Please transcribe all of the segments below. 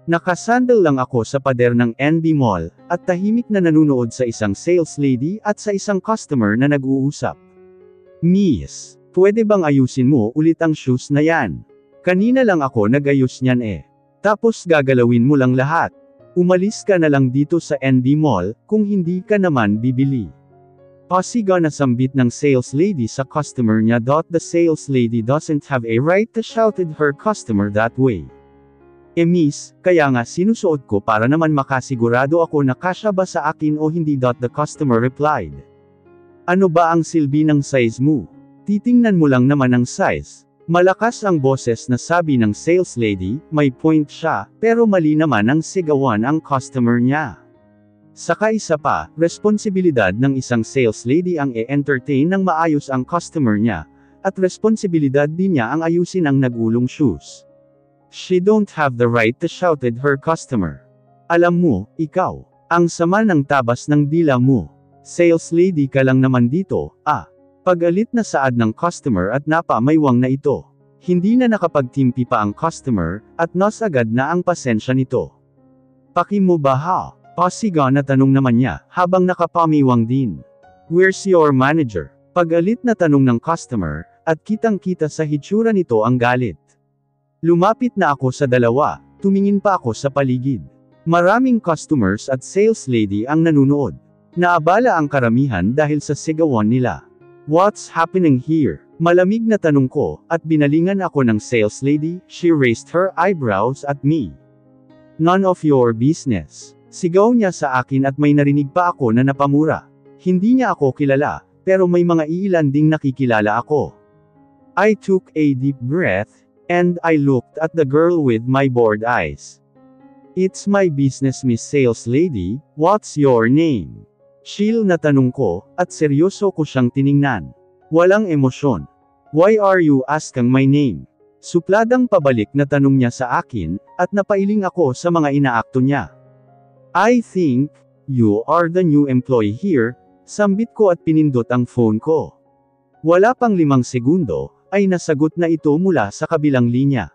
Nakasandal lang ako sa pader ng NB Mall, at tahimik na nanunood sa isang sales lady at sa isang customer na nag-uusap. Miss, pwede bang ayusin mo ulit ang shoes na yan? Kanina lang ako nag-ayos niyan eh. Tapos gagalawin mo lang lahat. Umalis ka na lang dito sa NB Mall, kung hindi ka naman bibili. Pasiga na sambit ng sales lady sa customer niya. The sales lady doesn't have a right to shout at her customer that way. Miss, kaya nga sinusuot ko para naman makasigurado ako na kasya ba sa akin o hindi. The customer replied. Ano ba ang silbi ng size mo? Titingnan mo lang naman ang size. Malakas ang boses na sabi ng sales lady, may point siya, pero mali naman ang sigawan ang customer niya. Saka isa pa, responsibilidad ng isang sales lady ang e-entertain ng maayos ang customer niya, at responsibilidad din niya ang ayusin ang nagulong shoes. She don't have the right to shout at her customer. Alam mo, ikaw, ang sama ng tabas ng dila mo. Sales lady ka lang naman dito, Pagalit na saad ng customer at napamaywang na ito. Hindi na nakapagtimpi pa ang customer, at nasagad na ang pasensya nito. Paki mo ba ha? Pasiga na tanong naman niya, habang nakapamiwang din. Where's your manager? Pagalit na tanong ng customer, at kitang-kita sa hitsura nito ang galit. Lumapit na ako sa dalawa, tumingin pa ako sa paligid. Maraming customers at sales lady ang nanunood. Naabala ang karamihan dahil sa sigawan nila. What's happening here? Malamig na tanong ko, at binalingan ako ng sales lady. She raised her eyebrows at me. None of your business. Sigaw niya sa akin at may narinig pa ako na napamura. Hindi niya ako kilala, pero may mga iilan ding nakikilala ako. I took a deep breath, and I looked at the girl with my bored eyes. It's my business, Miss Sales Lady, what's your name? Chill na tanong ko, at seryoso ko siyang tiningnan. Walang emosyon. Why are you asking my name? Supladang pabalik na tanong niya sa akin, at napailing ako sa mga inaakto niya. I think, you are the new employee here, sambit ko at pinindot ang phone ko. Wala pang 5 segundo, ay nasagot na ito mula sa kabilang linya.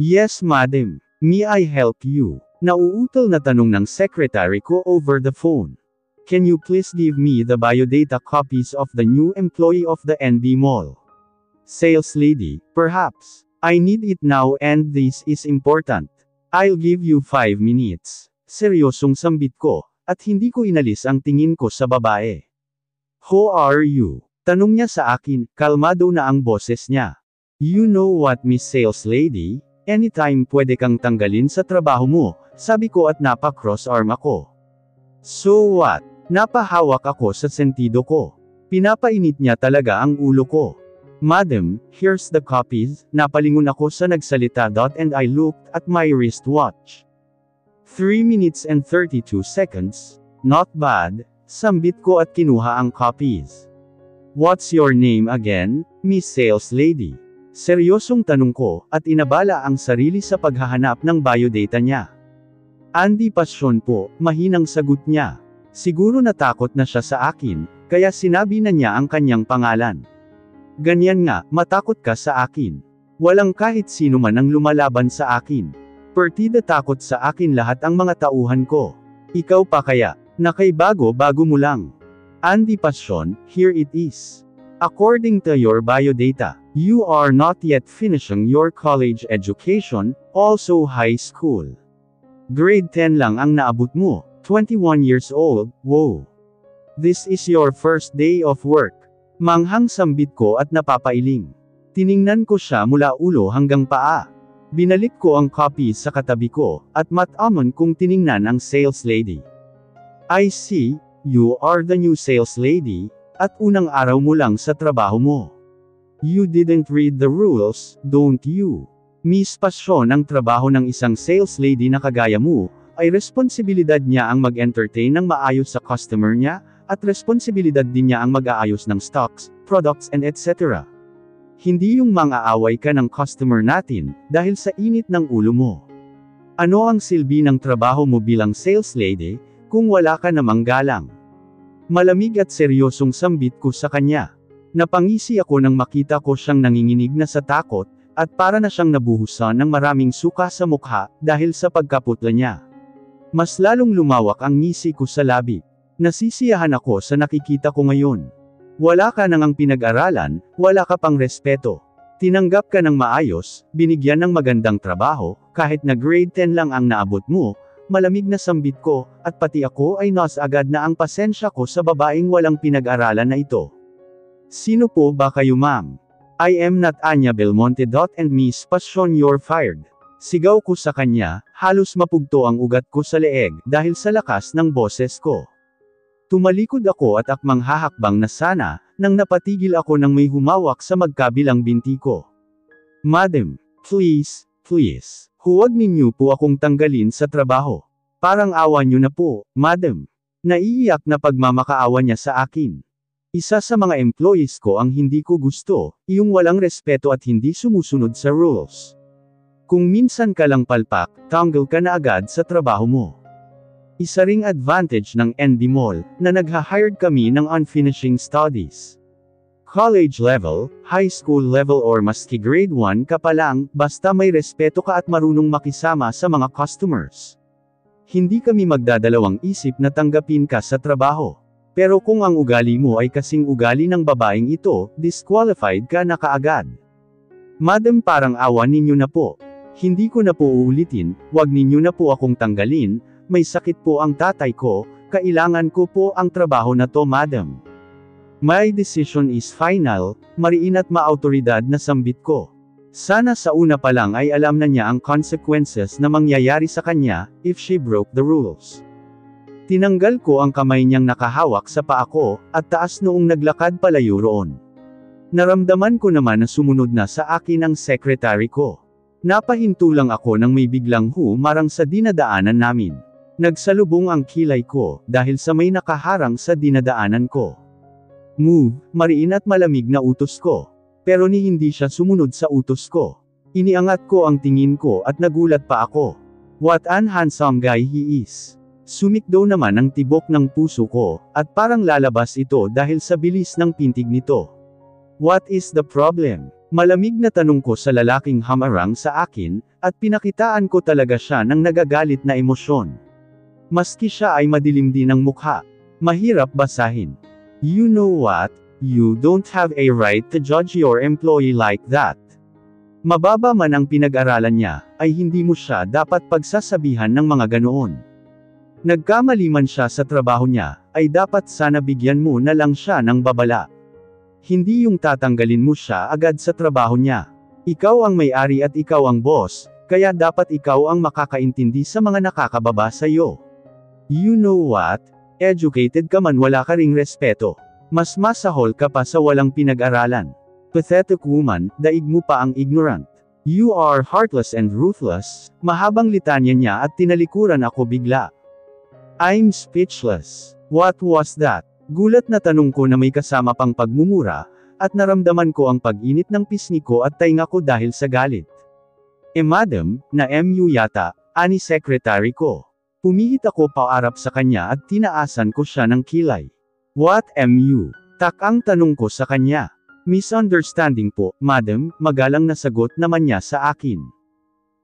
Yes madam, may I help you? Nauutol na tanong ng secretary ko over the phone. Can you please give me the biodata copies of the new employee of the NB Mall? Sales lady, perhaps. I need it now and this is important. I'll give you 5 minutes. Seryosong sambit ko, at hindi ko inalis ang tingin ko sa babae. Who are you? Tanong niya sa akin, kalmado na ang boses niya. You know what, Miss Sales Lady? Anytime pwede kang tanggalin sa trabaho mo, sabi ko at napa-cross arm ako. So what? Napahawak ako sa sentido ko. Pinapainit niya talaga ang ulo ko. Madam, here's the copies. Napalingon ako sa nagsalita. And I looked at my wristwatch. 3 minutes and 32 seconds. Not bad. Sambit ko at kinuha ang copies. What's your name again, Miss Sales Lady? Seryosong tanong ko, at inabala ang sarili sa paghahanap ng biodata niya. Andy Passion po, mahinang sagot niya. Siguro natakot na siya sa akin, kaya sinabi na niya ang kanyang pangalan. Ganyan nga, matakot ka sa akin. Walang kahit sino man ang lumalaban sa akin. Partida takot sa akin lahat ang mga tauhan ko. Ikaw pa kaya, nakaibago-bago mo lang. Andy Passion, here it is. According to your biodata, you are not yet finishing your college education, also high school. Grade 10 lang ang naabot mo, 21 years old, wow. This is your first day of work. Manghang sambit ko at napapailing. Tiningnan ko siya mula ulo hanggang paa. Binalik ko ang copy sa katabi ko, at matamon kong tiningnan ang sales lady. I see. You are the new sales lady, at unang araw mo lang sa trabaho mo. You didn't read the rules, don't you? Miss Passion, ang trabaho ng isang sales lady na kagaya mo, ay responsibilidad niya ang mag-entertain ng maayos sa customer niya, at responsibilidad din niya ang mag-aayos ng stocks, products and etc. Hindi yung mang-aaway ka ng customer natin, dahil sa init ng ulo mo. Ano ang silbi ng trabaho mo bilang sales lady, kung wala ka namang galang? Malamig at seryosong sambit ko sa kanya. Napangisi ako nang makita ko siyang nanginginig na sa takot, at para na siyang nabuhusan ng maraming suka sa mukha, dahil sa pagkaputla niya. Mas lalong lumawak ang ngisi ko sa labi. Nasisiyahan ako sa nakikita ko ngayon. Wala ka nang ang pinag-aralan, wala ka pang respeto. Tinanggap ka ng maayos, binigyan ng magandang trabaho, kahit na grade 10 lang ang naabot mo, malamig na sambit ko, at pati ako ay nas agad na ang pasensya ko sa babaeng walang pinag-aralan na ito. Sino po ba kayo ma'am? I am not Anya Belmonte. And Miss Passion, you're fired. Sigaw ko sa kanya, halos mapugto ang ugat ko sa leeg dahil sa lakas ng boses ko. Tumalikod ako at akmang hahakbang na sana, nang napatigil ako ng may humawak sa magkabilang binti ko. Madam, please, huwag ninyo po akong tanggalin sa trabaho. Parang awa nyo na po, madam. Naiiyak na pagmamakaawa niya sa akin. Isa sa mga employees ko ang hindi ko gusto, yung walang respeto at hindi sumusunod sa rules. Kung minsan ka lang palpak, tanggal ka na agad sa trabaho mo. Isa ring advantage ng NB Mall, na nagha-hired kami ng unfinishing studies. College level, high school level or maski grade 1 ka pa lang, basta may respeto ka at marunong makisama sa mga customers. Hindi kami magdadalawang isip na tanggapin ka sa trabaho. Pero kung ang ugali mo ay kasing ugali ng babaeng ito, disqualified ka na kaagad. Madam, parang awa ninyo na po. Hindi ko na po uulitin, wag ninyo na po akong tanggalin, may sakit po ang tatay ko, kailangan ko po ang trabaho na to madam. My decision is final, mariin at maautoridad na sambit ko. Sana sa una pa lang ay alam na niya ang consequences na mangyayari sa kanya, if she broke the rules. Tinanggal ko ang kamay niyang nakahawak sa paa ko, at taas noong naglakad palayo roon. Naramdaman ko naman na sumunod na sa akin ang secretary ko. Napahinto lang ako nang may biglang humarang sa dinadaanan namin. Nagsalubong ang kilay ko, dahil sa may nakaharang sa dinadaanan ko. Move, mariin at malamig na utos ko. Pero hindi siya sumunod sa utos ko. Iniangat ko ang tingin ko at nagulat pa ako. What an handsome guy he is. Sumikdaw naman ang tibok ng puso ko, at parang lalabas ito dahil sa bilis ng pintig nito. What is the problem? Malamig na tanong ko sa lalaking hamarang sa akin, at pinakitaan ko talaga siya ng nagagalit na emosyon. Maski siya ay madilim din ang mukha. Mahirap basahin. You know what? You don't have a right to judge your employee like that. Mababa man ang pinag-aralan niya, ay hindi mo siya dapat pagsasabihan ng mga ganoon. Nagkamali man siya sa trabaho niya, ay dapat sana bigyan mo na lang siya ng babala. Hindi yung tatanggalin mo siya agad sa trabaho niya. Ikaw ang may-ari at ikaw ang boss, kaya dapat ikaw ang makakaintindi sa mga nakakababa sa iyo. You know what? Educated ka man wala ka ring respeto. Mas masahol ka pa sa walang pinag-aralan. Pathetic woman, daig mo pa ang ignorant. You are heartless and ruthless. Mahabang litanya niya at tinalikuran ako bigla. I'm speechless. What was that? Gulat na tanong ko na may kasama pang pagmumura, at naramdaman ko ang pag-init ng pisngi ko at tainga ko dahil sa galit. Madam, na MU yata, ani secretary ko. Pumihit ako paarap sa kanya at tinaasan ko siya ng kilay. What MU? Takang tanong ko sa kanya. Misunderstanding po, madam, magalang na sagot naman niya sa akin.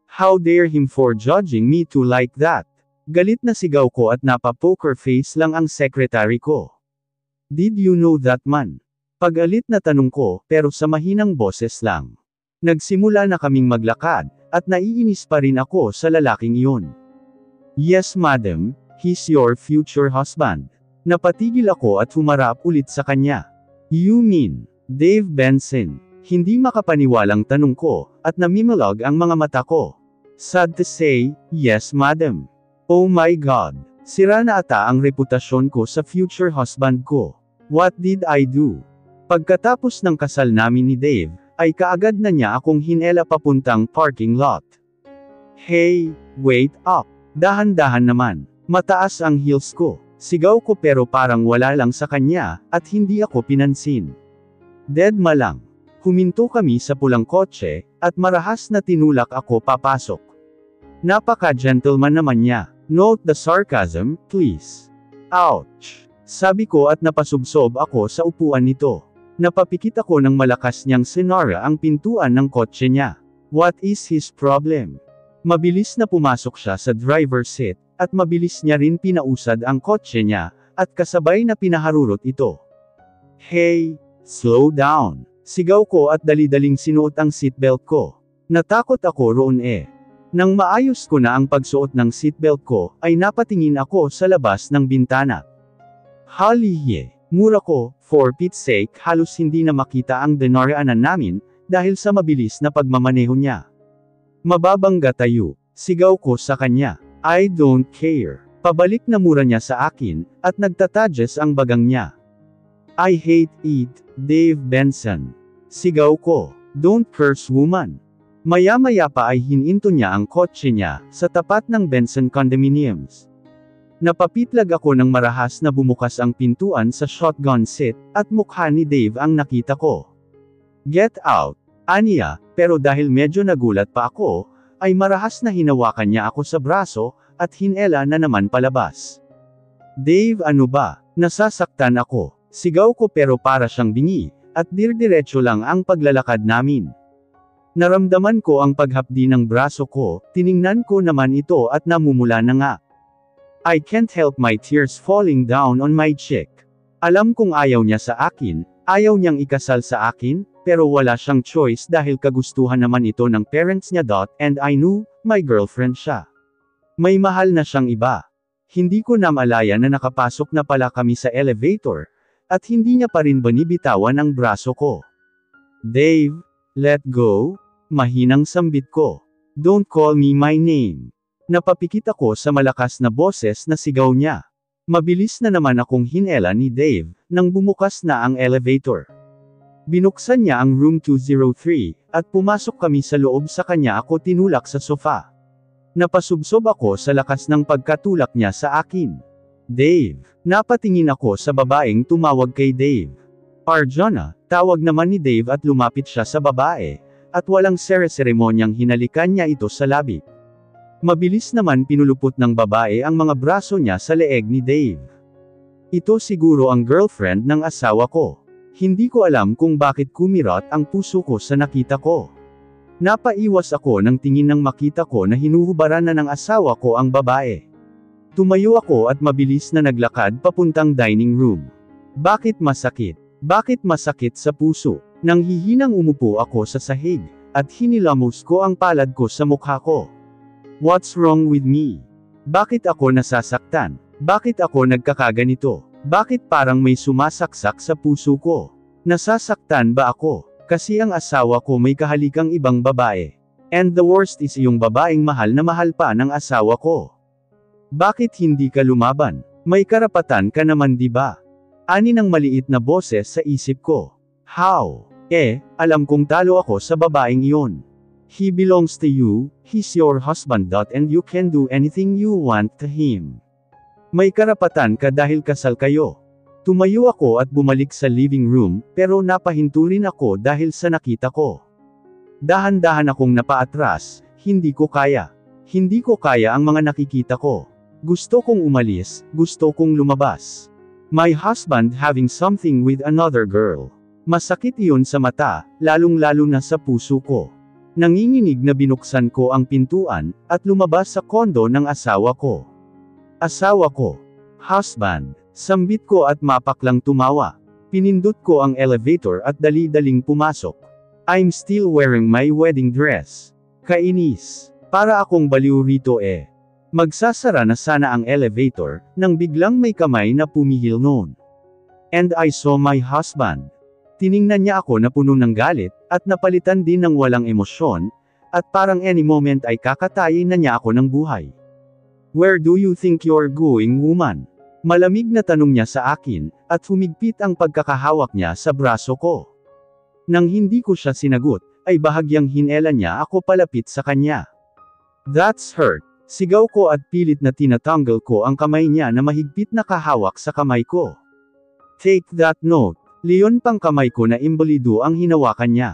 How dare him for judging me too like that? Galit na sigaw ko at napa-poker face lang ang secretary ko. Did you know that man? Pag-alit na tanong ko, pero sa mahinang boses lang. Nagsimula na kaming maglakad, at naiinis pa rin ako sa lalaking iyon. Yes madam, he's your future husband. Napatigil ako at humarap ulit sa kanya. You mean, Dave Benson? Hindi makapaniwalang tanong ko, at namimalog ang mga mata ko. Sad to say, yes madam. Oh my God, sira na ata ang reputasyon ko sa future husband ko. What did I do? Pagkatapos ng kasal namin ni Dave, ay kaagad na niya akong hinela papuntang parking lot. Hey, wait up. Dahan-dahan naman. Mataas ang heels ko. Sigaw ko pero parang wala lang sa kanya, at hindi ako pinansin. Deadma lang. Huminto kami sa pulang kotse, at marahas na tinulak ako papasok. Napaka-gentleman naman niya. Note the sarcasm, please. Ouch! Sabi ko at napasubsob ako sa upuan nito. Napapikit ako ng malakas niyang sinara ang pintuan ng kotse niya. What is his problem? Mabilis na pumasok siya sa driver's seat, at mabilis niya rin pinausad ang kotse niya, at kasabay na pinaharurot ito. Hey, slow down! Sigaw ko at dali-daling sinuot ang seatbelt ko. Natakot ako roon eh. Nang maayos ko na ang pagsuot ng seatbelt ko, ay napatingin ako sa labas ng bintana. Haliye, mura ko, for Pete's sake halos hindi na makita ang dinaraanan namin, dahil sa mabilis na pagmamaneho niya. Mababangga tayo, sigaw ko sa kanya. I don't care. Pabalik na mura niya sa akin, at nagtatadyes ang bagang niya. I hate it, Dave Benson. Sigaw ko. Don't curse woman. Maya-maya pa ay hininto niya ang kotse niya, sa tapat ng Benson Condominiums. Napapitlag ako ng marahas na bumukas ang pintuan sa shotgun seat, at mukha ni Dave ang nakita ko. Get out! Aniya, pero dahil medyo nagulat pa ako, ay marahas na hinawakan niya ako sa braso, at hinela na naman palabas. Dave, ano ba? Nasasaktan ako. Sigaw ko pero para siyang bingi, at dirdiretso lang ang paglalakad namin. Naramdaman ko ang paghapdi ng braso ko, tiningnan ko naman ito at namumula na nga. I can't help my tears falling down on my cheek. Alam kong ayaw niya sa akin, ayaw niyang ikasal sa akin, pero wala siyang choice dahil kagustuhan naman ito ng parents niya. And I knew, my girlfriend siya. May mahal na siyang iba. Hindi ko na malaya na nakapasok na pala kami sa elevator, at hindi niya pa rin binibitawan ang braso ko. Dave, let go? Mahinang sambit ko. Don't call me my name. Napapikit ako sa malakas na boses na sigaw niya. Mabilis na naman akong hinela ni Dave, nang bumukas na ang elevator. Binuksan niya ang room 203, at pumasok kami sa loob. Sa kanya ako tinulak sa sofa. Napasubsob ako sa lakas ng pagkatulak niya sa akin. Dave. Napatingin ako sa babaeng tumawag kay Dave. Arjana, tawag naman ni Dave at lumapit siya sa babae, at walang seremonyang hinalikan niya ito sa labi. Mabilis naman pinulupot ng babae ang mga braso niya sa leeg ni Dave. Ito siguro ang girlfriend ng asawa ko. Hindi ko alam kung bakit kumirot ang puso ko sa nakita ko. Napaiwas ako ng tingin nang makita ko na hinuhubaran na ng asawa ko ang babae. Tumayo ako at mabilis na naglakad papuntang dining room. Bakit masakit? Bakit masakit sa puso? Nang hihinang umupo ako sa sahig, at hinilamos ko ang palad ko sa mukha ko. What's wrong with me? Bakit ako nasasaktan? Bakit ako nagkakaganito? Bakit parang may sumasaksak sa puso ko? Nasasaktan ba ako? Kasi ang asawa ko may kahalikang ibang babae. And the worst is yung babaeng mahal na mahal pa ng asawa ko. Bakit hindi ka lumaban? May karapatan ka naman, di ba? Ani ng maliit na boses sa isip ko. How? Alam kong talo ako sa babaeng iyon. He belongs to you, he's your husband. And you can do anything you want to him. May karapatan ka dahil kasal kayo. Tumayo ako at bumalik sa living room, pero napahinto rin ako dahil sa nakita ko. Dahan-dahan akong napaatras, hindi ko kaya. Hindi ko kaya ang mga nakikita ko. Gusto kong umalis, gusto kong lumabas. My husband having something with another girl. Masakit iyon sa mata, lalong-lalo na sa puso ko. Nanginginig na binuksan ko ang pintuan, at lumabas sa kondo ng asawa ko. Asawa ko. Husband. Sambit ko at mapaklang tumawa. Pinindot ko ang elevator at dali-daling pumasok. I'm still wearing my wedding dress. Kainis. Para akong baliw rito eh. Magsasara na sana ang elevator, nang biglang may kamay na pumihil noon. And I saw my husband. Tiningnan niya ako na puno ng galit, at napalitan din ng walang emosyon, at parang any moment ay kakatayin na niya ako ng buhay. Where do you think you're going, woman? Malamig na tanong niya sa akin, at humigpit ang pagkakahawak niya sa braso ko. Nang hindi ko siya sinagot, ay bahagyang hinela niya ako palapit sa kanya. That's hurt. Sigaw ko at pilit na tinatanggal ko ang kamay niya na mahigpit na kahawak sa kamay ko. Take that note. Leon, pang kamay ko na imbolido ang hinawakan niya.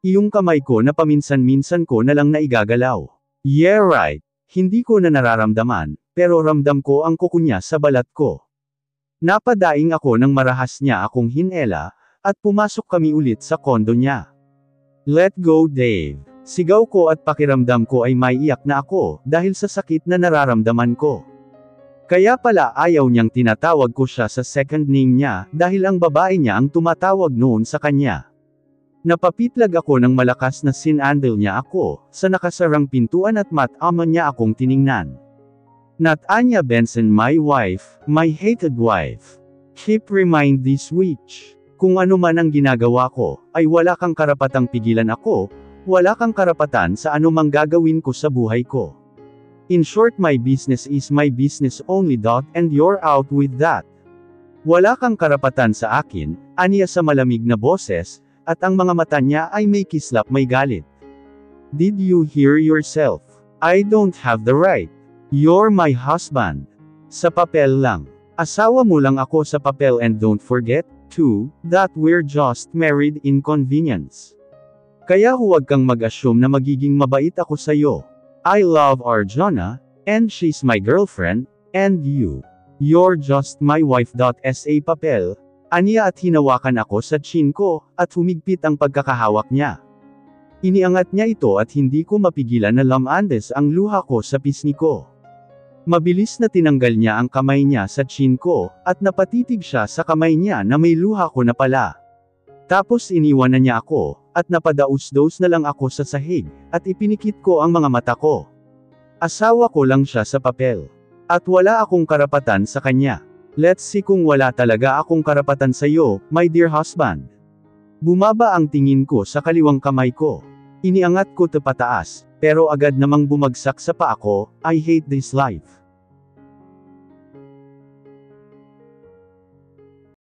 Iyong kamay ko na paminsan-minsan ko na lang naigagalaw. Yeah right. Hindi ko na nararamdaman, pero ramdam ko ang kuko niya sa balat ko. Napadaing ako nang marahas niya akong hinela, at pumasok kami ulit sa kondo niya. Let go, Dave. Sigaw ko at pakiramdam ko ay maiiyak na ako, dahil sa sakit na nararamdaman ko. Kaya pala ayaw niyang tinatawag ko siya sa second name niya, dahil ang babae niya ang tumatawag noon sa kanya. Napapitlag ako ng malakas na sinandal niya ako, sa nakasarang pintuan at mat-ama niya akong tiningnan. Not Anya Benson, my wife, my hated wife. Keep remind this witch. Kung ano man ang ginagawa ko, ay wala kang karapatang pigilan ako, wala kang karapatan sa anumang gagawin ko sa buhay ko. In short, my business is my business only. And you're out with that. Wala kang karapatan sa akin, aniya sa malamig na boses, at ang mga mata niya ay may kislap, may galit. Did you hear yourself? I don't have the right. You're my husband. Sa papel lang. Asawa mo lang ako sa papel, and don't forget, too, that we're just married in convenience. Kaya huwag kang mag-assume na magiging mabait ako sa'yo. I love Arjuna, and she's my girlfriend, and you're just my wife. Sa papel, aniya at hinawakan ako sa chin ko, at humigpit ang pagkakahawak niya. Iniangat niya ito at hindi ko mapigilan na lamandes ang luha ko sa pisngi ko. Mabilis na tinanggal niya ang kamay niya sa chin ko, at napatitig siya sa kamay niya na may luha ko na pala. Tapos iniwan na niya ako, at napadaus-daus na lang ako sa sahig, at ipinikit ko ang mga mata ko. Asawa ko lang siya sa papel. At wala akong karapatan sa kanya. Let's see kung wala talaga akong karapatan sa iyo, my dear husband. Bumaba ang tingin ko sa kaliwang kamay ko. Iniangat ko pataas, pero agad namang bumagsak sa paa ko. I hate this life.